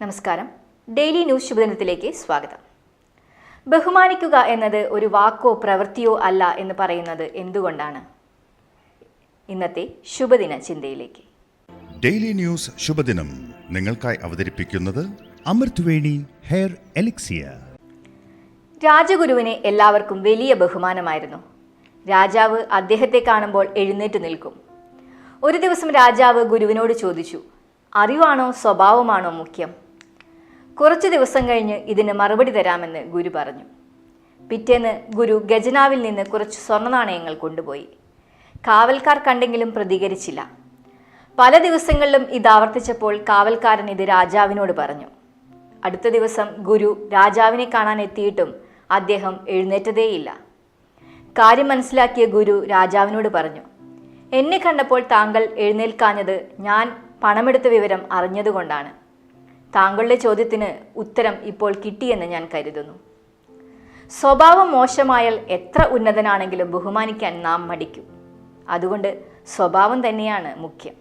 നമസ്കാരം. Daily news ശുഭദിനത്തിലേക്ക് സ്വാഗതം. ബഹുമാനിക്കുക എന്നത് ഒരു വാക്കോ പ്രവൃത്തിയോ അല്ല എന്ന് പറയുന്നത് എന്തുകൊണ്ടാണ്? ഇന്നത്തെ ശുഭദിന ചിന്തയിലേക്ക്. ഡെയിലി ന്യൂസ് ശുഭദിനം നിങ്ങൾക്കായി അവതരിപ്പിക്കുന്നത് അമൃത്വേണി ഹെയർ എലിക്സിയർ. രാജഗുരുവിനെ എല്ലാവർക്കും വലിയ ബഹുമാനമായിരുന്നു. രാജാവ് അദ്ദേഹത്തെ കാണുമ്പോൾ എഴുന്നേറ്റ് നിൽക്കും. ഒരു ദിവസം രാജാവ് ഗുരുവിനോട് ചോദിച്ചു, അറിവാണോ സ്വഭാവമാണോ മുഖ്യം? കുറച്ച് ദിവസം കഴിഞ്ഞ് ഇതിന് മറുപടി തരാമെന്ന് ഗുരു പറഞ്ഞു. പിറ്റേന്ന് ഗുരു ഖജനാവിൽ നിന്ന് കുറച്ച് സ്വർണ്ണനാണയങ്ങൾ കൊണ്ടുപോയി. കാവൽക്കാർ കണ്ടെങ്കിലും പ്രതികരിച്ചില്ല. പല ദിവസങ്ങളിലും ഇത് ആവർത്തിച്ചപ്പോൾ കാവൽക്കാരൻ ഇത് രാജാവിനോട് പറഞ്ഞു. അടുത്ത ദിവസം ഗുരു രാജാവിനെ കാണാൻ എത്തിയിട്ടും അദ്ദേഹം എഴുന്നേറ്റതേയില്ല. കാര്യം മനസ്സിലാക്കിയ ഗുരു രാജാവിനോട് പറഞ്ഞു, എന്നെ കണ്ടപ്പോൾ താങ്കൾ എഴുന്നേൽക്കാഞ്ഞത് ഞാൻ പണമെടുത്ത വിവരം അറിഞ്ഞതുകൊണ്ടാണ്. താങ്കളുടെ ചോദ്യത്തിന് ഉത്തരം ഇപ്പോൾ കിട്ടിയെന്ന് ഞാൻ കരുതുന്നു. സ്വഭാവം മോശമായാൽ എത്ര ഉന്നതനാണെങ്കിലും ബഹുമാനിക്കാൻ നാം മടിക്കും. അതുകൊണ്ട് സ്വഭാവം തന്നെയാണ് മുഖ്യം.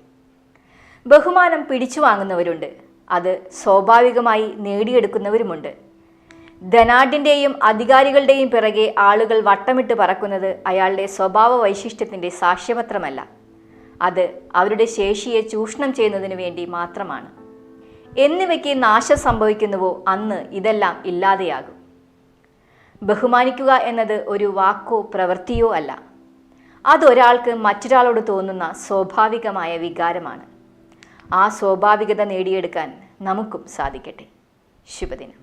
ബഹുമാനം പിടിച്ചു വാങ്ങുന്നവരുണ്ട്, അത് സ്വാഭാവികമായി നേടിയെടുക്കുന്നവരുമുണ്ട്. ധനാഢ്യൻ്റെയും അധികാരികളുടെയും പിറകെ ആളുകൾ വട്ടമിട്ട് പറക്കുന്നത് അയാളുടെ സ്വഭാവ വൈശിഷ്ട്യത്തിൻ്റെ സാക്ഷ്യപത്രമല്ല, അത് അവരുടെ ശേഷിയെ ചൂഷണം ചെയ്യുന്നതിന് വേണ്ടി മാത്രമാണ്. എന്നിവയ്ക്ക് നാശം സംഭവിക്കുന്നുവോ അന്ന് ഇതെല്ലാം ഇല്ലാതെയാകും. ബഹുമാനിക്കുക എന്നത് ഒരു വാക്കോ പ്രവൃത്തിയോ അല്ല, അതൊരാൾക്ക് മറ്റൊരാളോട് തോന്നുന്ന സ്വാഭാവികമായ വികാരമാണ്. ആ സ്വാഭാവികത നേടിയെടുക്കാൻ നമുക്കും സാധിക്കട്ടെ. ശുഭദിനം.